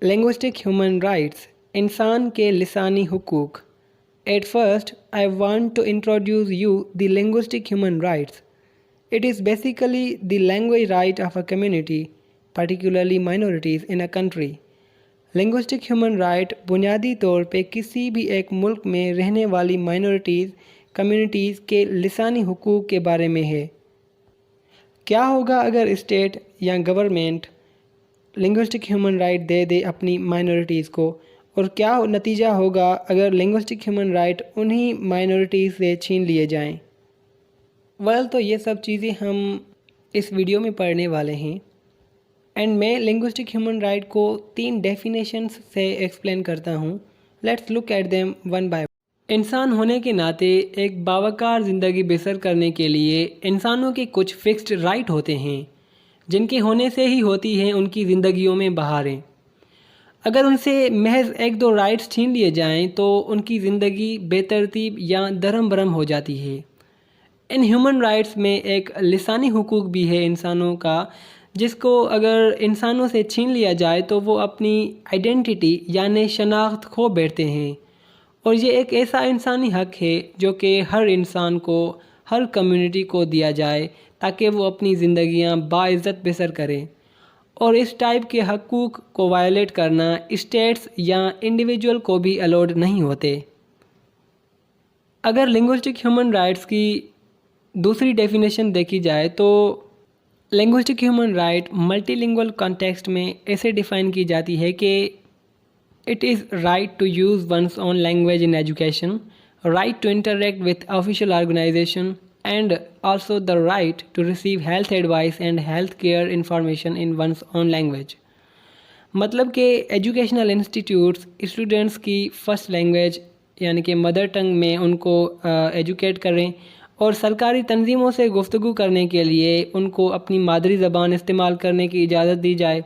Linguistic human rights, انسان کے لسانی حقوق۔ At first, I want to introduce you the linguistic human rights. It is basically the language right of a community, particularly minorities in a country. Linguistic human right بنیادی طور پہ کسی بھی ایک ملک میں رہنے والی مائنورٹیز کمیونٹیز کے لسانی حقوق کے بارے میں ہے۔ کیا ہوگا اگر اسٹیٹ یا گورنمنٹ لنگوسٹک ہیومن رائٹ دے دے اپنی مائنورٹیز کو، اور کیا نتیجہ ہوگا اگر لنگوسٹک ہیومن رائٹ انہی مائنورٹیز سے چھین لیے جائیں؟ تو یہ سب چیزیں ہم اس ویڈیو میں پڑھنے والے ہیں، اینڈ میں لنگوسٹک ہیومن رائٹ کو 3 ڈیفینیشنز سے ایکسپلین کرتا ہوں۔ Let's look at them one by one. انسان ہونے کے ناطے ایک باوقار زندگی بسر کرنے کے لیے انسانوں کے کچھ فکسڈ رائٹ ہوتے ہیں، جن کے ہونے سے ہی ہوتی ہیں ان کی زندگیوں میں بہاریں۔ اگر ان سے محض 1-2 رائٹس چھین لیے جائیں تو ان کی زندگی بے ترتیب یا درہم برہم ہو جاتی ہے۔ ان ہیومن رائٹس میں ایک لسانی حقوق بھی ہے انسانوں کا، جس کو اگر انسانوں سے چھین لیا جائے تو وہ اپنی آئیڈینٹی یعنی شناخت کھو بیٹھتے ہیں، اور یہ ایک ایسا انسانی حق ہے جو کہ ہر انسان کو، ہر کمیونٹی کو دیا جائے تاکہ وہ اپنی زندگیاں باعزت بسر کریں، اور اس ٹائپ کے حقوق کو وائلیٹ کرنا اسٹیٹس یا انڈیویجول کو بھی الاؤڈ نہیں ہوتے۔ اگر لنگوسٹک ہیومن رائٹس کی دوسری ڈیفینیشن دیکھی جائے تو linguistic human right multilingual context میں ایسے ڈیفائن کی جاتی ہے کہ it is right to use one's own language in education, right to interact with official organization, and also the right to receive health advice and health care information in one's own language۔ مطلب کہ educational institutes students کی first language یعنی کہ mother tongue میں ان کو educate کریں، اور سرکاری تنظیموں سے گفتگو کرنے کے لیے ان کو اپنی مادری زبان استعمال کرنے کی اجازت دی جائے۔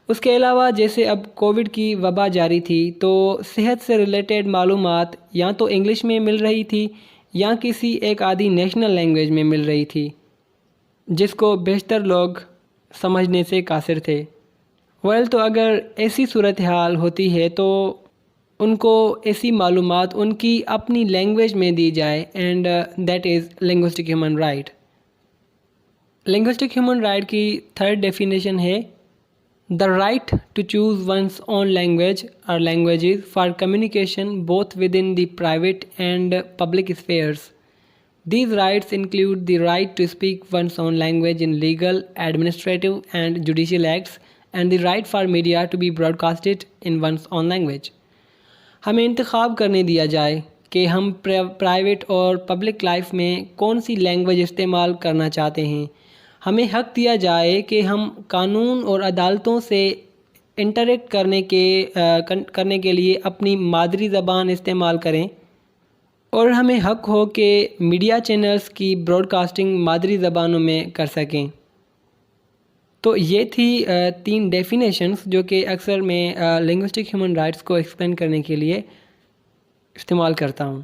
اس کے علاوہ جیسے اب کووڈ کی وبا جاری تھی تو صحت سے ریلیٹڈ معلومات یا تو انگلش میں مل رہی تھی یا کسی ایک آدھی نیشنل لینگویج میں مل رہی تھی، جس کو بیشتر لوگ سمجھنے سے قاصر تھے۔ تو اگر ایسی صورتحال ہوتی ہے تو ان کو ایسی معلومات ان کی اپنی لینگویج میں دی جائے، and that is linguistic human right. Linguistic human right کی 3rd ڈیفینیشن ہے the right to choose one's own language or languages for communication both within the private and public spheres. These rights include the right to speak one's own language in legal, administrative, and judicial acts, and the right for media to be broadcasted in one's own language. ہمیں انتخاب کرنے دیا جائے کہ ہم private اور public life میں کون سی لینگویج استعمال کرنا چاہتے ہیں۔ ہمیں حق دیا جائے کہ ہم قانون اور عدالتوں سے انٹریکٹ کرنے کے لیے اپنی مادری زبان استعمال کریں، اور ہمیں حق ہو کہ میڈیا چینلز کی براڈ کاسٹنگ مادری زبانوں میں کر سکیں۔ تو یہ تھی 3 ڈیفینیشنز جو کہ اکثر میں لنگوسٹک ہیومن رائٹس کو ایکسپلین کرنے کے لیے استعمال کرتا ہوں۔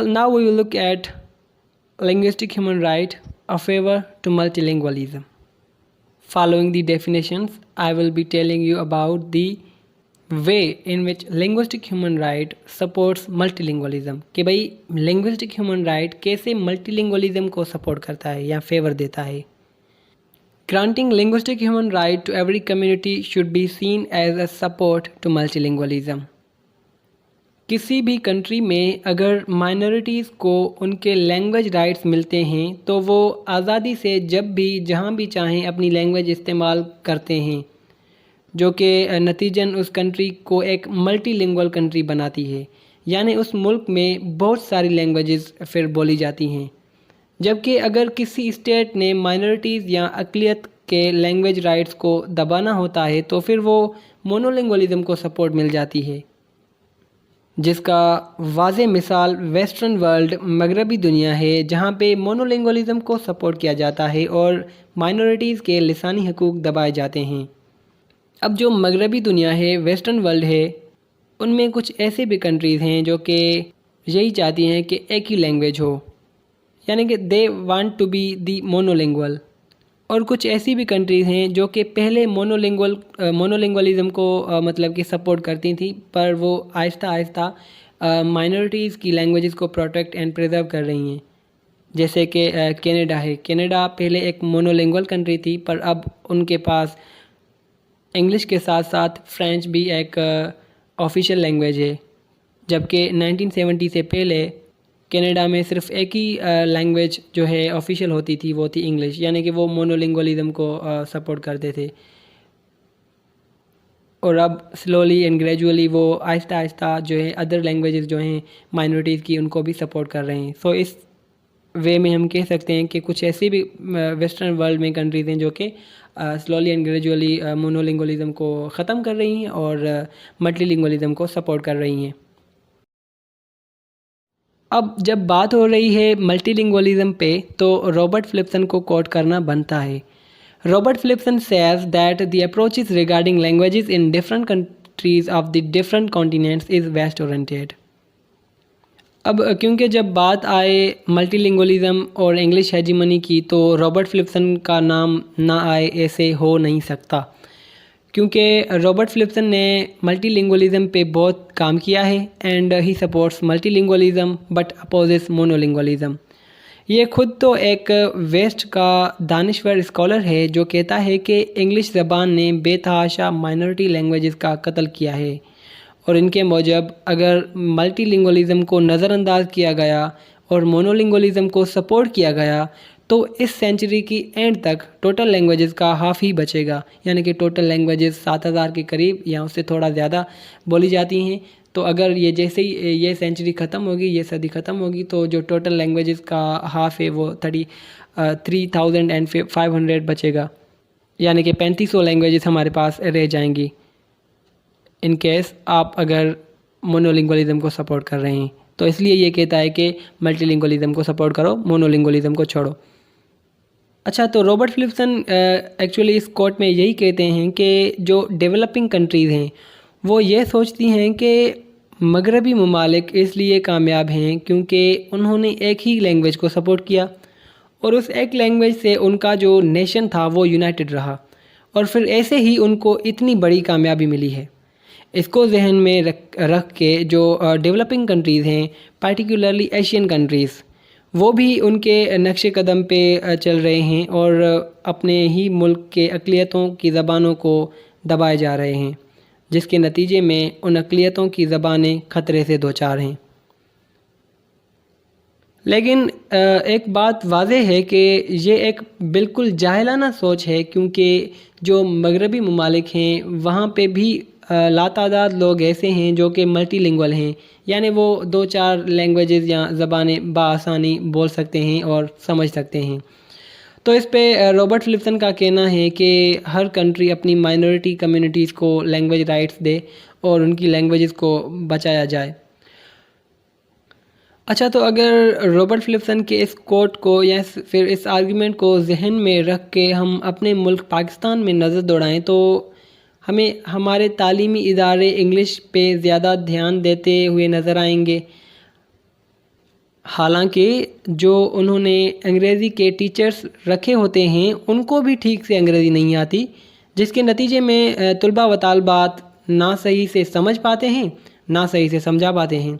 Now we will look at linguistic human right, a favor to multilingualism. Following the definitions, I will be telling you about the way in which linguistic human right supports multilingualism. کہ بھئی linguistic human right کیسے multilingualism کو support کرتا ہے یا fever دیتا ہے۔ Granting linguistic human right to every community should be seen as a support to multilingualism. کسی بھی کنٹری میں اگر مائنورٹیز کو ان کے لینگویج رائٹس ملتے ہیں تو وہ آزادی سے جب بھی جہاں بھی چاہیں اپنی لینگویج استعمال کرتے ہیں، جو کہ نتیجاً اس کنٹری کو ایک ملٹی لنگول کنٹری بناتی ہے، یعنی اس ملک میں بہت ساری لینگویجز پھر بولی جاتی ہیں۔ جبکہ اگر کسی اسٹیٹ نے مائنورٹیز یا اقلیت کے لینگویج رائٹس کو دبانا ہوتا ہے تو پھر وہ مونولنگولیزم کو سپورٹ مل جاتی ہے، جس کا واضح مثال ویسٹرن ورلڈ مغربی دنیا ہے، جہاں پہ مونولنگولیزم کو سپورٹ کیا جاتا ہے اور مائنورٹیز کے لسانی حقوق دبائے جاتے ہیں۔ اب جو مغربی دنیا ہے، ویسٹرن ورلڈ ہے، ان میں کچھ ایسے بھی کنٹریز ہیں جو کہ یہی چاہتی ہیں کہ ایک ہی لینگویج ہو، یعنی کہ they want to be the monolingual. اور کچھ ایسی بھی کنٹریز ہیں جو کہ پہلے مونولنگولزم کو مطلب کہ سپورٹ کرتی تھیں، پر وہ آہستہ آہستہ مائنورٹیز کی لینگویجز کو پروٹیکٹ اینڈ پریزرو کر رہی ہیں، جیسے کہ کینیڈا ہے۔ کینیڈا پہلے ایک مونولنگول کنٹری تھی، پر اب ان کے پاس انگلش کے ساتھ ساتھ فرینچ بھی ایک آفیشیل لینگویج ہے، جبکہ 1970 سے پہلے کینیڈا میں صرف ایک ہی لینگویج جو ہے آفیشیل ہوتی تھی، وہ تھی انگلش، یعنی کہ وہ مونولنگولزم کو سپورٹ کرتے تھے، اور اب سلولی اینڈ گریجولی وہ آہستہ آہستہ جو ہے ادر لینگویجز جو ہیں مائنورٹیز کی، ان کو بھی سپورٹ کر رہے ہیں۔ سو اس وے میں ہم کہہ سکتے ہیں کہ کچھ ایسی بھی ویسٹرن ورلڈ میں کنٹریز ہیں جو کہ سلولی اینڈ گریجولی مونولنگولزم کو ختم کر رہی ہیں اور ملٹی لنگولزم کو سپورٹ کر رہی ہیں۔ اب جب بات ہو رہی ہے ملٹی لنگولزم پہ، تو رابرٹ فلپسن کو کوٹ کرنا بنتا ہے۔ Robert Philipson says that the approaches regarding languages in different countries of the different continents is West oriented. اب کیونکہ جب بات آئے ملٹی لنگولزم اور انگلش ہیجیمنی کی، تو رابرٹ فلپسن کا نام نہ آئے ایسے ہو نہیں سکتا، کیونکہ رابرٹ فلپسن نے ملٹی لنگولزم پہ بہت کام کیا ہے، and he supports multilingualism but opposes monolingualism. یہ خود تو ایک ویسٹ کا دانشور اسکالر ہے جو کہتا ہے کہ انگلش زبان نے بے تحاشا مائنورٹی لینگویجز کا قتل کیا ہے، اور ان کے موجب اگر ملٹی لنگولزم کو نظر انداز کیا گیا اور مونو لنگولزم کو سپورٹ کیا گیا، تو اس سینچری کی اینڈ تک ٹوٹل لینگویجز کا ہاف ہی بچے گا، یعنی کہ ٹوٹل لینگویجز 7000 کے قریب یا اس سے تھوڑا زیادہ بولی جاتی ہیں۔ تو اگر یہ جیسے ہی یہ سینچری ختم ہوگی، یہ صدی ختم ہوگی، تو جو ٹوٹل لینگویجز کا ہاف ہے وہ 3500 بچے گا، یعنی کہ 3500 لینگویجز ہمارے پاس رہ جائیں گی ان کیس آپ اگر مونو لنگولزم کو سپورٹ کر رہے ہیں۔ تو اس لیے یہ کہتا ہے کہ ملٹی لنگولزم کو سپورٹ کرو، مونو لنگولزم کو چھوڑو۔ اچھا، تو رابرٹ فلپسن ایکچولی اس کوٹ میں یہی کہتے ہیں کہ جو ڈیولپنگ کنٹریز ہیں وہ یہ سوچتی ہیں کہ مغربی ممالک اس لیے کامیاب ہیں کیونکہ انہوں نے ایک ہی لینگویج کو سپورٹ کیا، اور اس ایک لینگویج سے ان کا جو نیشن تھا وہ یونائٹڈ رہا، اور پھر ایسے ہی ان کو اتنی بڑی کامیابی ملی ہے۔ اس کو ذہن میں رکھ کے جو ڈیولپنگ کنٹریز ہیں، پارٹیکولرلی ایشین کنٹریز، وہ بھی ان کے نقش قدم پہ چل رہے ہیں اور اپنے ہی ملک کے اقلیتوں کی زبانوں کو دبائے جا رہے ہیں، جس کے نتیجے میں ان اقلیتوں کی زبانیں خطرے سے دوچار ہیں۔ لیکن ایک بات واضح ہے کہ یہ ایک بالکل جاہلانہ سوچ ہے، کیونکہ جو مغربی ممالک ہیں وہاں پہ بھی لاتعداد لوگ ایسے ہیں جو کہ ملٹی لنگول ہیں، یعنی وہ 2-4 لینگویجز یا زبانیں بآسانی بول سکتے ہیں اور سمجھ سکتے ہیں۔ تو اس پہ رابرٹ فلپسن کا کہنا ہے کہ ہر کنٹری اپنی مائنورٹی کمیونٹیز کو لینگویج رائٹس دے اور ان کی لینگویجز کو بچایا جائے۔ اچھا، تو اگر رابرٹ فلپسن کے اس کوٹ کو یا پھر اس آرگیومنٹ کو ذہن میں رکھ کے ہم اپنے ملک پاکستان میں نظر دوڑائیں، تو ہمیں ہمارے تعلیمی ادارے انگلش پہ زیادہ دھیان دیتے ہوئے نظر آئیں گے، حالانکہ جو انہوں نے انگریزی کے ٹیچرز رکھے ہوتے ہیں ان کو بھی ٹھیک سے انگریزی نہیں آتی، جس کے نتیجے میں طلباء و طالبات نہ صحیح سے سمجھ پاتے ہیں، نہ صحیح سے سمجھا پاتے ہیں۔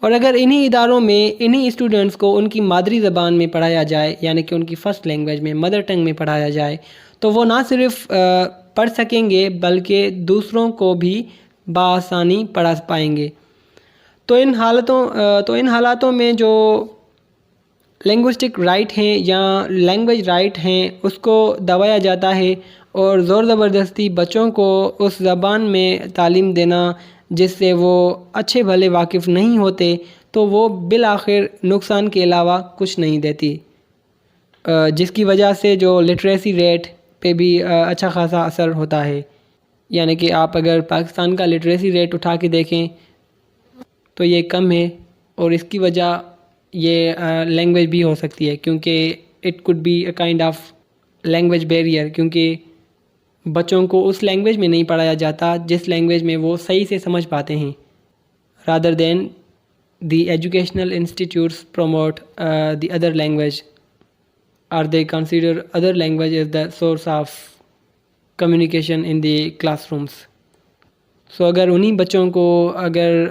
اور اگر انہی اداروں میں انہی اسٹوڈنٹس کو ان کی مادری زبان میں پڑھایا جائے، یعنی کہ ان کی فرسٹ لینگویج میں، مدر ٹنگ میں پڑھایا جائے، تو وہ نہ صرف پڑھ سکیں گے بلکہ دوسروں کو بھی بآسانی پڑھا پائیں گے۔ تو ان حالاتوں میں جو لینگوسٹک رائٹ ہیں یا لینگویج رائٹ ہیں اس کو دبایا جاتا ہے، اور زور زبردستی بچوں کو اس زبان میں تعلیم دینا جس سے وہ اچھے بھلے واقف نہیں ہوتے، تو وہ بالآخر نقصان کے علاوہ کچھ نہیں دیتی، جس کی وجہ سے جو لٹریسی ریٹ پہ بھی اچھا خاصا اثر ہوتا ہے۔ یعنی کہ آپ اگر پاکستان کا لٹریسی ریٹ اٹھا کے دیکھیں تو یہ کم ہے، اور اس کی وجہ یہ لینگویج بھی ہو سکتی ہے، کیونکہ it could be a kind of language barrier, کیونکہ بچوں کو اس لینگویج میں نہیں پڑھایا جاتا جس لینگویج میں وہ صحیح سے سمجھ پاتے ہیں، rather than the educational institutes promote the other language. or they consider other language as the source of communication in the classrooms. So اگر انہی بچوں کو اگر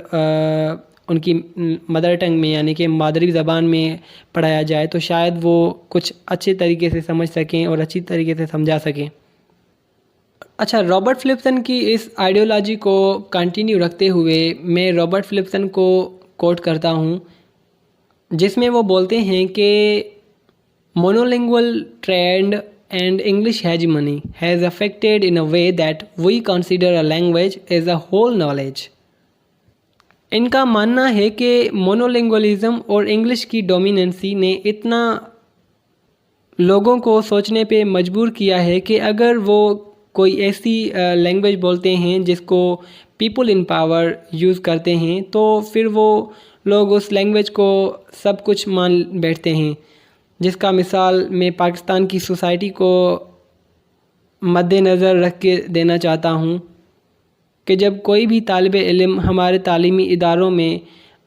ان کی مدر ٹنگ میں یعنی کہ مادری زبان میں پڑھایا جائے تو شاید وہ کچھ اچھے طریقے سے سمجھ سکیں اور اچھی طریقے سے سمجھا سکیں. اچھا، رابرٹ فلپسن کی اس آئیڈیالوجی کو کنٹینیو رکھتے ہوئے میں رابرٹ فلپسن کو کوٹ کرتا ہوں، جس میں وہ بولتے ہیں کہ مونولنگول trend and English hegemony has affected in a way that we consider a language as a whole knowledge. ان کا ماننا ہے کہ مونولنگولزم اور انگلش کی ڈومیننسی نے اتنا لوگوں کو سوچنے پہ مجبور کیا ہے کہ اگر وہ کوئی ایسی لینگویج بولتے ہیں جس کو پیپل ان پاور یوز کرتے ہیں تو پھر وہ لوگ اس لینگویج کو سب کچھ مان بیٹھتے ہیں، جس کا مثال میں پاکستان کی سوسائٹی کو مد نظر رکھ کے دینا چاہتا ہوں کہ جب کوئی بھی طالب علم ہمارے تعلیمی اداروں میں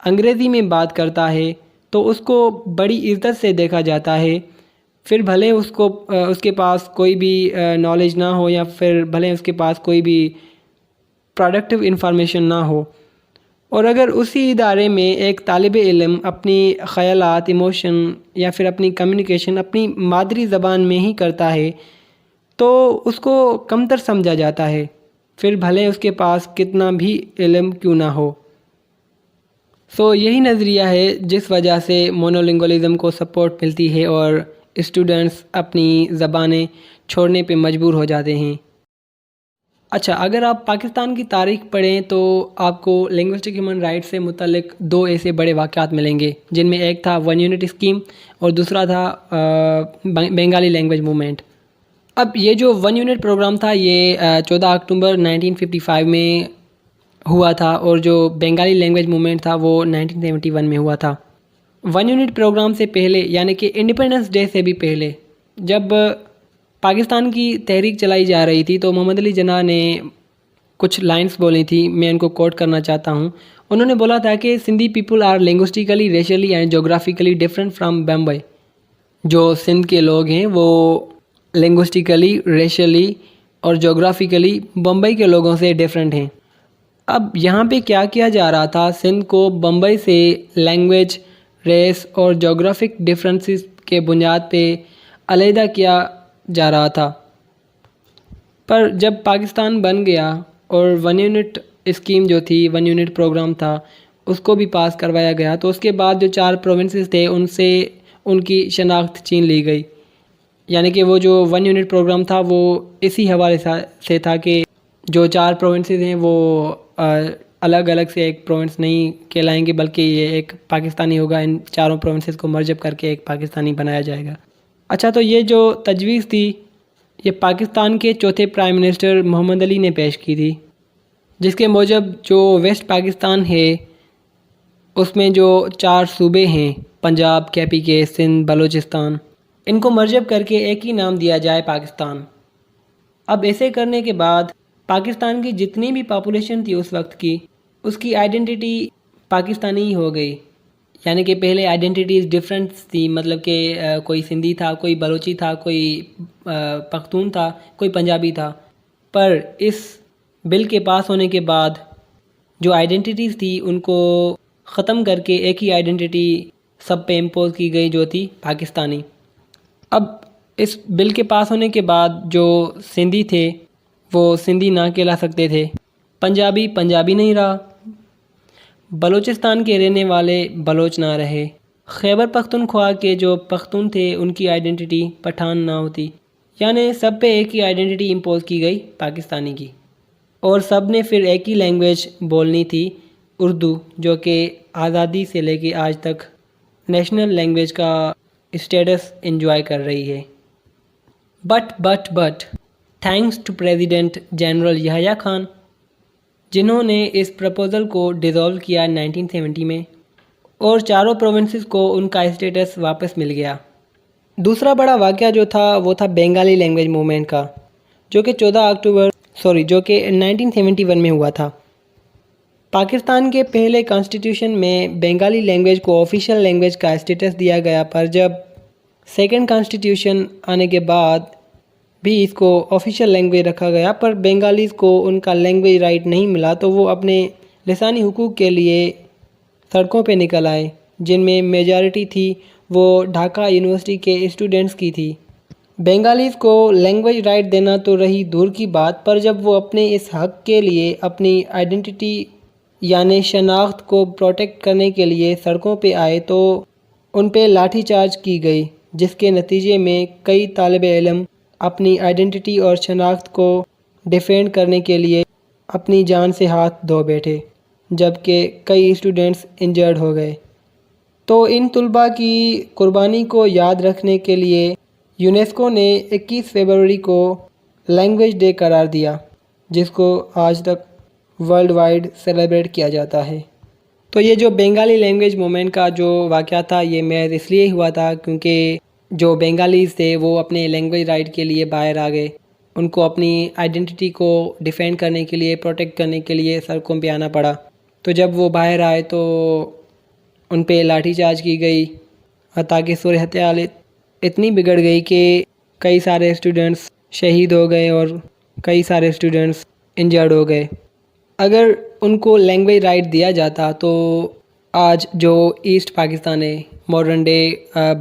انگریزی میں بات کرتا ہے تو اس کو بڑی عزت سے دیکھا جاتا ہے، پھر بھلے اس کے پاس کوئی بھی نالج نہ ہو یا پھر بھلے اس کے پاس کوئی بھی پروڈکٹیو انفارمیشن نہ ہو. اور اگر اسی ادارے میں ایک طالب علم اپنی خیالات، ایموشن یا پھر اپنی کمیونیکیشن اپنی مادری زبان میں ہی کرتا ہے تو اس کو کمتر سمجھا جاتا ہے، پھر بھلے اس کے پاس کتنا بھی علم کیوں نہ ہو. یہی نظریہ ہے جس وجہ سے مونولنگولزم کو سپورٹ ملتی ہے اور اسٹوڈنٹس اپنی زبانیں چھوڑنے پہ مجبور ہو جاتے ہیں. اچھا، اگر آپ پاکستان کی تاریخ پڑھیں تو آپ کو لنگوسٹک ہیومن رائٹس سے متعلق دو ایسے بڑے واقعات ملیں گے، جن میں ایک تھا 1 یونٹ اسکیم اور دوسرا تھا بنگالی لینگویج موومنٹ. اب یہ جو 1 یونٹ پروگرام تھا یہ 14 اکتوبر 1955 میں ہوا تھا، اور جو بنگالی لینگویج موومنٹ تھا وہ 1971 میں ہوا تھا. 1 یونٹ پروگرام سے پہلے یعنی کہ انڈیپینڈنس ڈے سے بھی پہلے جب پاکستان کی تحریک چلائی جا رہی تھی تو محمد علی جناح نے کچھ لائنز بولی تھی، میں ان کو کوٹ کرنا چاہتا ہوں. انہوں نے بولا تھا کہ Sindhi people are linguistically, racially and جغرافیکلی ڈفرینٹ فرام بمبئی. جو سندھ کے لوگ ہیں وہ لنگوسٹیکلی، ریشلی اور جغرافیکلی بمبئی کے لوگوں سے ڈفرینٹ ہیں. اب یہاں پہ کیا کیا جا رہا تھا، سندھ کو بمبئی سے لینگویج، ریس اور جغرافک ڈفرینسز کے بنیاد پہ علیحدہ کیا جا رہا تھا. پر جب پاکستان بن گیا اور 1 یونٹ اسکیم جو تھی، 1 یونٹ پروگرام تھا، اس کو بھی پاس کروایا گیا تو اس کے بعد جو 4 پروونسز تھے ان سے ان کی شناخت چھین لی گئی. یعنی کہ وہ جو 1 یونٹ پروگرام تھا وہ اسی حوالے سے تھا کہ جو 4 پروونسز ہیں وہ الگ الگ سے ایک پروونس نہیں کہلائیں گے، بلکہ یہ ایک پاکستانی ہوگا. ان چاروں پروونسز کو مرجب کر کے ایک پاکستانی بنایا جائے گا. اچھا، تو یہ جو تجویز تھی یہ پاکستان کے چوتھے پرائم منسٹر محمد علی نے پیش کی تھی، جس کے موجب جو ویسٹ پاکستان ہے اس میں جو 4 صوبے ہیں، پنجاب، KPK، سندھ، بلوچستان، ان کو مرجب کر کے ایک ہی نام دیا جائے پاکستان. اب ایسے کرنے کے بعد پاکستان کی جتنی بھی پاپولیشن تھی اس وقت کی، اس کی آئیڈینٹی پاکستانی ہی ہو گئی. یعنی کہ پہلے آئیڈینٹیز ڈفرینٹ تھی، مطلب کہ کوئی سندھی تھا، کوئی بلوچی تھا، کوئی پختون تھا، کوئی پنجابی تھا. پر اس بل کے پاس ہونے کے بعد جو آئیڈینٹیز تھی ان کو ختم کر کے ایک ہی آئیڈینٹی سب پہ امپوز کی گئی جو تھی پاکستانی. اب اس بل کے پاس ہونے کے بعد جو سندھی تھے وہ سندھی نہ کہلا سکتے تھے، پنجابی پنجابی نہیں رہا، بلوچستان کے رہنے والے بلوچ نہ رہے، خیبر پختونخوا کے جو پختون تھے ان کی آئیڈینٹی پٹھان نہ ہوتی. یعنی سب پہ ایک ہی آئیڈینٹی امپوز کی گئی پاکستانی کی، اور سب نے پھر ایک ہی لینگویج بولنی تھی، اردو، جو کہ آزادی سے لے کے آج تک نیشنل لینگویج کا اسٹیٹس انجوائے کر رہی ہے. But thanks to president general Yahya Khan, جنہوں نے اس پرپوزل کو ڈیزولو کیا 1970 میں، اور چاروں پروونسز کو ان کا اسٹیٹس واپس مل گیا. دوسرا بڑا واقعہ جو تھا وہ تھا بنگالی لینگویج موومنٹ کا، جو کہ 1971 میں ہوا تھا. پاکستان کے پہلے کانسٹیٹیوشن میں بنگالی لینگویج کو آفیشیل لینگویج کا اسٹیٹس دیا گیا، پر جب سیکنڈ کانسٹیٹیوشن آنے کے بعد بھی اس کو آفیشیل لینگویج رکھا گیا، پر بنگالیز کو ان کا لینگویج رائٹ نہیں ملا، تو وہ اپنے لسانی حقوق کے لیے سڑکوں پہ نکل آئے، جن میں میجارٹی تھی وہ ڈھاکہ یونیورسٹی کے اسٹوڈنٹس کی تھی۔ بنگالیز کو لینگویج رائٹ دینا تو رہی دور کی بات، پر جب وہ اپنے اس حق کے لیے اپنی آئیڈینٹی یعنی شناخت کو پروٹیکٹ کرنے کے لیے سڑکوں پہ آئے تو ان پہ لاٹھی چارج کی گئی، جس کے نتیجے میں کئی طالب علم اپنی آئیڈینٹی اور شناخت کو ڈیفینڈ کرنے کے لیے اپنی جان سے ہاتھ دھو بیٹھے، جبکہ کئی اسٹوڈنٹس انجرڈ ہو گئے۔ تو ان طلباء کی قربانی کو یاد رکھنے کے لیے یونیسکو نے 21 فروری کو لینگویج ڈے قرار دیا، جس کو آج تک ورلڈ وائڈ سیلیبریٹ کیا جاتا ہے۔ تو یہ جو بنگالی لینگویج موومنٹ کا جو واقعہ تھا، یہ محض اس لیے ہوا تھا کیونکہ جو بنگالیز تھے وہ اپنے لینگویج رائٹ کے لیے باہر آ گئے، ان کو اپنی آئیڈینٹی کو ڈیفینڈ کرنے کے لیے، پروٹیکٹ کرنے کے لیے سڑکوں پہ آنا پڑا۔ تو جب وہ باہر آئے تو ان پہ لاٹھی چارج کی گئی، حتیٰ کہ صورتحال اتنی بگڑ گئی کہ کئی سارے اسٹوڈنٹس شہید ہو گئے اور کئی سارے اسٹوڈنٹس انجرڈ ہو گئے۔ اگر ان کو لینگویج رائٹ دیا جاتا تو آج جو ایسٹ پاکستان ہے، ماڈرن ڈے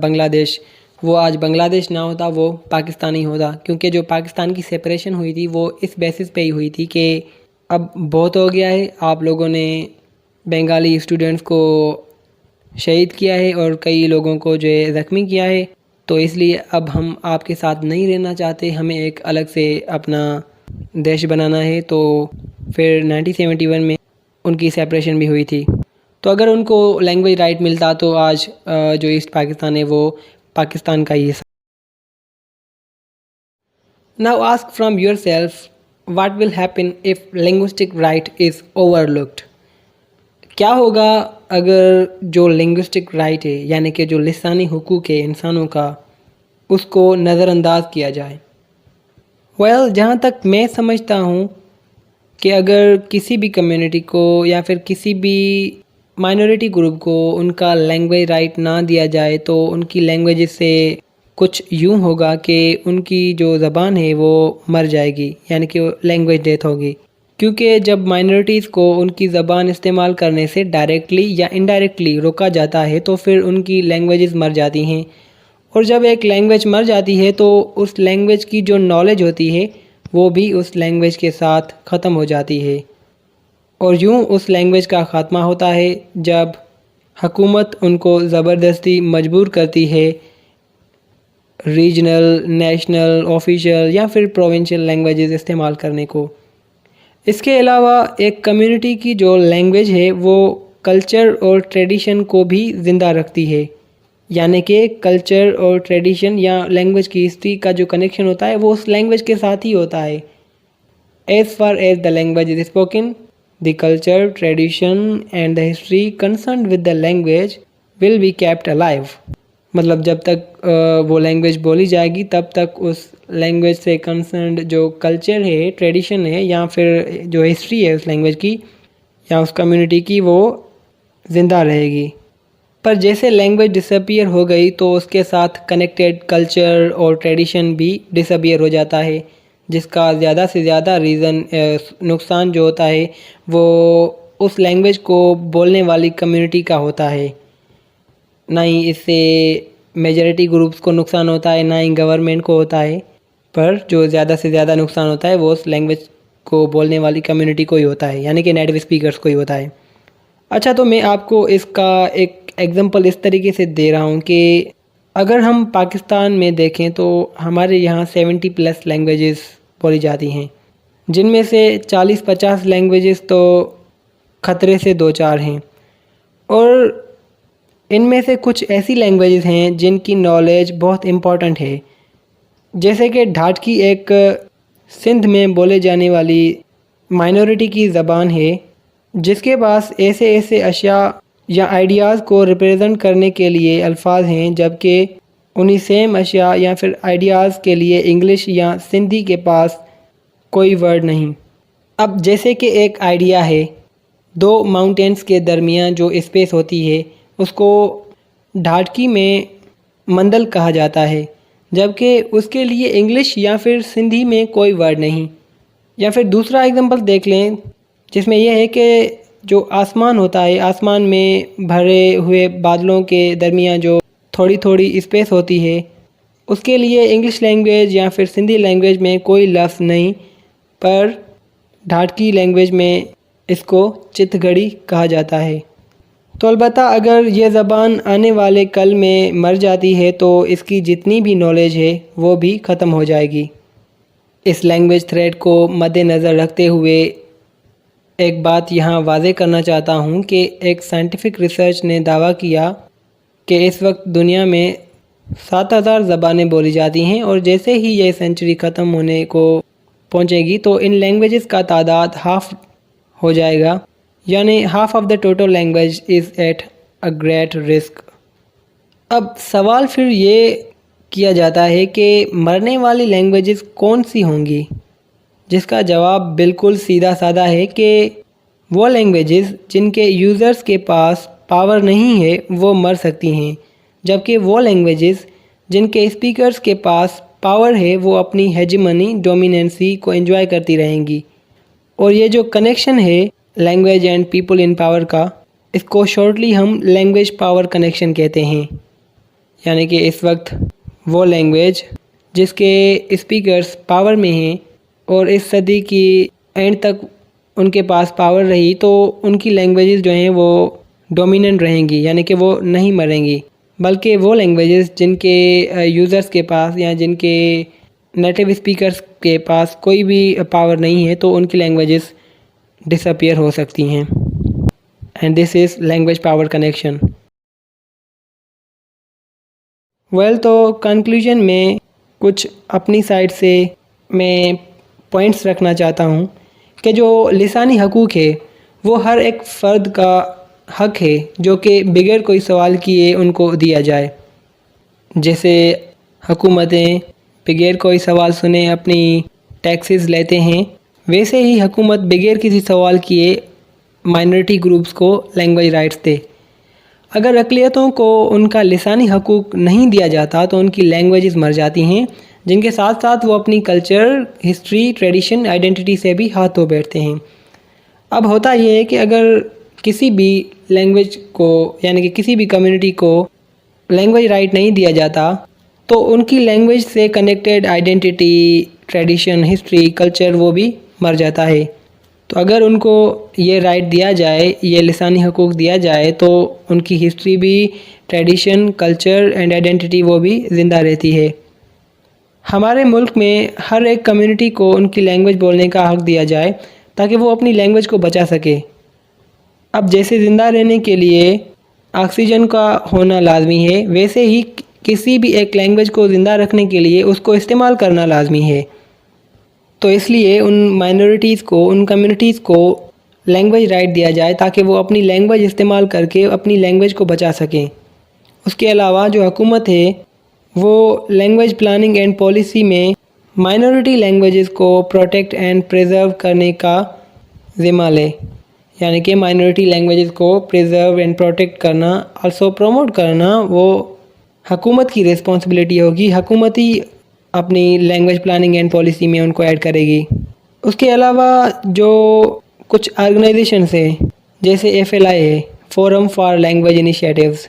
بنگلہ دیش، وہ آج بنگلہ دیش نہ ہوتا، وہ پاکستانی ہوتا، کیونکہ جو پاکستان کی سپریشن ہوئی تھی وہ اس بیسس پہ ہی ہوئی تھی کہ اب بہت ہو گیا ہے، آپ لوگوں نے بنگالی اسٹوڈنٹس کو شہید کیا ہے اور کئی لوگوں کو جو ہے زخمی کیا ہے، تو اس لیے اب ہم آپ کے ساتھ نہیں رہنا چاہتے، ہمیں ایک الگ سے اپنا دیش بنانا ہے۔ تو پھر 1971 میں ان کی سیپریشن بھی ہوئی تھی۔ تو اگر ان کو لینگویج رائٹ ملتا تو آج جو ایسٹ پاکستان ہے وہ پاکستان کا ہی ہے۔ Now ask from yourself, what will happen if linguistic right is overlooked؟ کیا ہوگا اگر جو لنگوسٹک رائٹ ہے، یعنی کہ جو لسانی حقوق ہے انسانوں کا، اس کو نظر انداز کیا جائے؟ جہاں تک میں سمجھتا ہوں کہ اگر کسی بھی کمیونٹی کو یا پھر کسی بھی مائنورٹی گروپ کو ان کا لینگویج رائٹ نہ دیا جائے تو ان کی لینگویج سے کچھ یوں ہوگا کہ ان کی جو زبان ہے وہ مر جائے گی، یعنی کہ لینگویج ڈیتھ ہوگی، کیونکہ جب مائنورٹیز کو ان کی زبان استعمال کرنے سے ڈائریکٹلی یا انڈائریکٹلی روکا جاتا ہے تو پھر ان کی لینگویجز مر جاتی ہیں، اور جب ایک لینگویج مر جاتی ہے تو اس لینگویج کی جو نالج ہوتی ہے وہ بھی اس لینگویج کے ساتھ ختم ہو جاتی ہے۔ اور یوں اس لینگویج کا خاتمہ ہوتا ہے جب حکومت ان کو زبردستی مجبور کرتی ہے ریجنل، نیشنل، آفیشیل یا پھر پروونشل لینگویجز استعمال کرنے کو۔ اس کے علاوہ ایک کمیونٹی کی جو لینگویج ہے وہ کلچر اور ٹریڈیشن کو بھی زندہ رکھتی ہے، یعنی کہ کلچر اور ٹریڈیشن یا لینگویج کی ہسٹری کا جو کنیکشن ہوتا ہے وہ اس لینگویج کے ساتھ ہی ہوتا ہے۔ As far as the language is spoken, the culture, tradition and the history concerned with the language will be kept alive. مطلب جب تک وہ لینگویج بولی جائے گی تب تک اس لینگویج سے کنسرنڈ جو کلچر ہے، ٹریڈیشن ہے یا پھر جو ہسٹری ہے اس لینگویج کی یا اس کمیونٹی کی، وہ زندہ رہے گی۔ پر جیسے لینگویج ڈس اپیئر ہو گئی تو اس کے ساتھ کنیکٹڈ کلچر اور ٹریڈیشن بھی ڈس اپیئر ہو جاتا ہے، جس کا زیادہ سے زیادہ نقصان جو ہوتا ہے وہ اس لینگویج کو بولنے والی کمیونٹی کا ہوتا ہے، نہ ہی اس سے میجورٹی گروپس کو نقصان ہوتا ہے، نہ ہی گورنمنٹ کو ہوتا ہے، پر جو زیادہ سے زیادہ نقصان ہوتا ہے وہ اس لینگویج کو بولنے والی کمیونٹی کو ہی ہوتا ہے، یعنی کہ نیٹو اسپیکرز کو ہی ہوتا ہے۔ اچھا، تو میں آپ کو اس کا ایک ایگزامپل اس طریقے سے دے رہا ہوں کہ اگر ہم پاکستان میں دیکھیں تو ہمارے یہاں 70+ لینگویجز بولی جاتی ہیں، جن میں سے 40-50 لینگویجز تو خطرے سے دو چار ہیں، اور ان میں سے کچھ ایسی لینگویجز ہیں جن کی نالج بہت امپورٹنٹ ہے، جیسے کہ ڈھاٹکی ایک سندھ میں بولے جانے والی مائنورٹی کی زبان ہے، جس کے پاس ایسے اشیاء یا آئیڈیاز کو ریپریزنٹ کرنے کے لیے الفاظ ہیں، جبکہ انہی سیم اشیاء یا پھر آئیڈیاز کے لیے انگلش یا سندھی کے پاس کوئی ورڈ نہیں۔ اب جیسے کہ ایک آئیڈیا ہے، دو ماؤنٹینز کے درمیان جو اسپیس ہوتی ہے اس کو ڈھاٹکی میں مندل کہا جاتا ہے، جبکہ اس کے لیے انگلش یا پھر سندھی میں کوئی ورڈ نہیں۔ یا پھر دوسرا ایگزامپل دیکھ لیں، جس میں یہ ہے کہ جو آسمان ہوتا ہے، آسمان میں بھرے ہوئے بادلوں کے درمیان جو تھوڑی تھوڑی اسپیس ہوتی ہے، اس کے لیے انگلش لینگویج یا پھر سندھی لینگویج میں کوئی لفظ نہیں، پر ڈھاٹکی لینگویج میں اس کو چت گھڑی کہا جاتا ہے۔ تو البتہ اگر یہ زبان آنے والے کل میں مر جاتی ہے تو اس کی جتنی بھی نالج ہے وہ بھی ختم ہو جائے گی۔ اس لینگویج تھریٹ کو مد نظر رکھتے ہوئے ایک بات یہاں واضح کرنا چاہتا ہوں کہ ایک سائنٹیفک ریسرچ نے دعویٰ کیا کہ اس وقت دنیا میں 7000 زبانیں بولی جاتی ہیں، اور جیسے ہی یہ سینچری ختم ہونے کو پہنچے گی تو ان لینگویجز کا تعداد ہاف ہو جائے گا، یعنی half of the total language is at a great risk. اب سوال پھر یہ کیا جاتا ہے کہ مرنے والی لینگویجز کون سی ہوں گی، جس کا جواب بالکل سیدھا سادہ ہے کہ وہ لینگویجز جن کے یوزرز کے پاس پاور نہیں ہے وہ مر سکتی ہیں، جبکہ وہ لینگویجز جن کے اسپیکرز کے پاس پاور ہے وہ اپنی ہیجمنی ڈومیننسی کو انجوائے کرتی رہیں گی۔ اور یہ جو کنیکشن ہے language and people in power کا، اس کو شارٹلی ہم لینگویج پاور کنیکشن کہتے ہیں، یعنی کہ اس وقت وہ لینگویج جس کے اسپیکرز پاور میں ہیں اور اس صدی کی اینڈ تک ان کے پاس پاور رہی تو ان کی لینگویجز جو ہیں وہ ڈومیننٹ رہیں گی، یعنی کہ وہ نہیں مریں گی، بلکہ وہ لینگویجز جن کے یوزرز کے پاس یا جن کے نیٹیو اسپیکرز کے پاس کوئی بھی پاور نہیں ہے تو ان کی لینگویجز ڈس اپیئر ہو سکتی ہیں، and this is language power connection. تو کنکلوژن میں کچھ اپنی سائڈ سے میں پوائنٹس رکھنا چاہتا ہوں کہ جو لسانی حقوق ہے وہ ہر ایک فرد کا حق ہے جو کہ بغیر کوئی سوال کیے ان کو دیا جائے۔ جیسے حکومتیں بغیر کوئی سوال سنے اپنی ٹیکسز لیتے ہیں، ویسے ہی حکومت بغیر کسی سوال کیے مائنورٹی گروپس کو لینگویج رائٹس دے۔ اگر اقلیتوں کو ان کا لسانی حقوق نہیں دیا جاتا تو ان کی لینگویجز مر جاتی ہیں، جن کے ساتھ ساتھ وہ اپنی کلچر، ہسٹری، ٹریڈیشن، آئیڈینٹی سے بھی ہاتھ دھو بیٹھتے ہیں۔ اب ہوتا یہ ہے کہ اگر کسی بھی لینگویج کو یعنی کہ کسی بھی کمیونٹی کو لینگویج رائٹ نہیں دیا جاتا تو ان کی لینگویج سے connected identity, tradition, history, culture وہ بھی مر جاتا ہے۔ تو اگر ان کو یہ رائٹ دیا جائے، یہ لسانی حقوق دیا جائے تو ان کی ہسٹری بھی، ٹریڈیشن، کلچر اینڈ آئیڈینٹی وہ بھی زندہ رہتی ہے۔ ہمارے ملک میں ہر ایک کمیونٹی کو ان کی لینگویج بولنے کا حق دیا جائے تاکہ وہ اپنی لینگویج کو بچا سکے۔ اب جیسے زندہ رہنے کے لیے آکسیجن کا ہونا لازمی ہے، ویسے ہی کسی بھی ایک لینگویج کو زندہ رکھنے کے لیے اس کو استعمال کرنا لازمی ہے۔ تو اس لیے ان مائنورٹیز کو، ان کمیونٹیز کو لینگویج رائٹ دیا جائے تاکہ وہ اپنی لینگویج استعمال کر کے اپنی لینگویج کو بچا سکیں۔ اس کے علاوہ جو حکومت ہے وہ لینگویج پلاننگ اینڈ پالیسی میں مائنورٹی لینگویجز کو پروٹیکٹ اینڈ پریزرو کرنے کا ذمہ لے، یعنی کہ مائنورٹی لینگویجز کو پریزرو اینڈ پروٹیکٹ کرنا، آلسو پروموٹ کرنا، وہ حکومت کی ریسپانسبلٹی ہوگی۔ حکومت ہی اپنی لینگویج پلاننگ اینڈ پالیسی میں ان کو ایڈ کرے گی۔ اس کے علاوہ جو کچھ آرگنائزیشنز ہیں جیسے FLI ہے، فورم فار لینگویج انیشیٹیوز،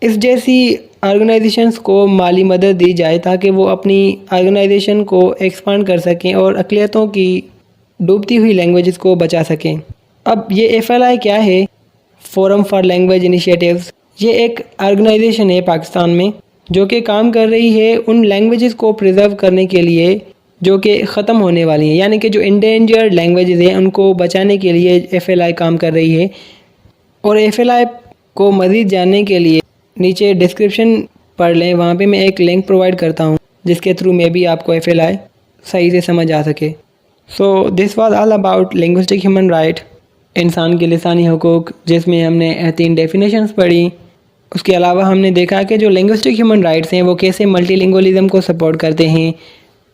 اس جیسی آرگنائزیشنز کو مالی مدد دی جائے تاکہ وہ اپنی آرگنائزیشن کو ایکسپانڈ کر سکیں اور اقلیتوں کی ڈوبتی ہوئی لینگویجز کو بچا سکیں۔ اب یہ FLI کیا ہے؟ فورم فار لینگویج انیشیٹیوز، یہ ایک آرگنائزیشن ہے پاکستان میں جو کہ کام کر رہی ہے ان لینگویجز کو پریزرو کرنے کے لیے جو کہ ختم ہونے والی ہیں، یعنی کہ جو انڈینجرڈ لینگویجز ہیں ان کو بچانے کے لیے FLI کام کر رہی ہے۔ اور FLI کو مزید جاننے کے لیے نیچے ڈسکرپشن پڑھ لیں، وہاں پہ میں ایک لنک پرووائڈ کرتا ہوں جس کے تھرو میں بھی آپ کو FLI صحیح سے سمجھ آ سکے۔ So this was all about linguistic human right, انسان کے لسانی حقوق، جس میں ہم نے 3 ڈیفینیشنز پڑھی۔ اس کے علاوہ ہم نے دیکھا کہ جو لنگوسٹک ہیومن رائٹس ہیں وہ کیسے ملٹی لنگولیزم کو سپورٹ کرتے ہیں۔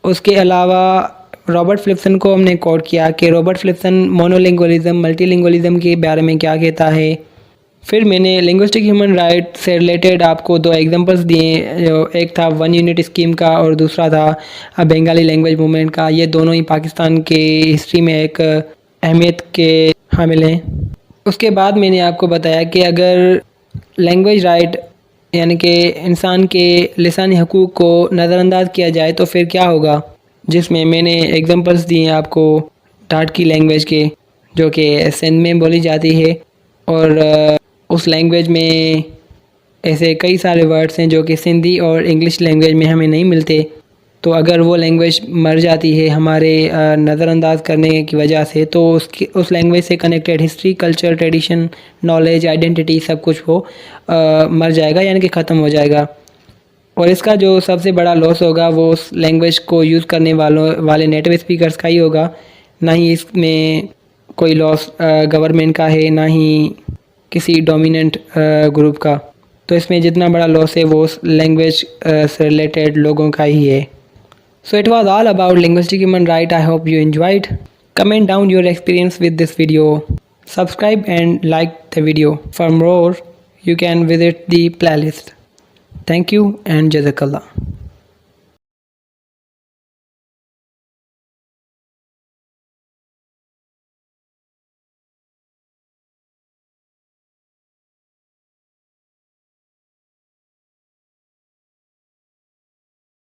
اس کے علاوہ رابرٹ فلپسن کو ہم نے کوٹ کیا کہ رابرٹ فلپسن مونو لنگولیزم، ملٹی لنگولیزم کے بارے میں کیا کہتا ہے۔ پھر میں نے لنگوسٹک ہیومن رائٹ سے ریلیٹڈ آپ کو 2 ایگزامپلس دیے، جو ایک تھا 1 یونٹ اسکیم کا اور دوسرا تھا بنگالی لینگویج موومنٹ کا۔ یہ دونوں ہی پاکستان کے ہسٹری میں ایک اہمیت کے حامل ہیں۔ اس کے بعد میں نے آپ کو بتایا کہ اگر لینگویج رائٹ یعنی کہ انسان کے لسانی حقوق کو نظر انداز کیا جائے تو پھر کیا ہوگا، جس میں نے ایگزامپلس دیے آپ کو ٹاٹکی لینگویج کے، جو کہ سندھ میں بولی جاتی ہے، اور اس لینگویج میں ایسے کئی سارے ورڈز ہیں جو کہ سندھی اور انگلش لینگویج میں ہمیں نہیں ملتے۔ تو اگر وہ لینگویج مر جاتی ہے ہمارے نظر انداز کرنے کی وجہ سے، تو اس لینگویج سے connected history, culture, tradition, knowledge, identity سب کچھ وہ مر جائے گا، یعنی کہ ختم ہو جائے گا۔ اور اس کا جو سب سے بڑا لاس ہوگا وہ اس لینگویج کو یوز کرنے والے نیٹو اسپیکرز کا ہی ہوگا، نہ ہی اس میں کوئی لاس گورنمنٹ کا ہے، نہ ہی کسی ڈومیننٹ گروپ کا۔ تو اس میں جتنا بڑا لاس ہے وہ اس لینگویج سے ریلیٹڈ لوگوں کا ہی ہے۔ So it was all about linguistic human right. I hope you enjoyed. Comment down your experience with this video. Subscribe and like the video. For more, you can visit the playlist. Thank you and Jazakallah.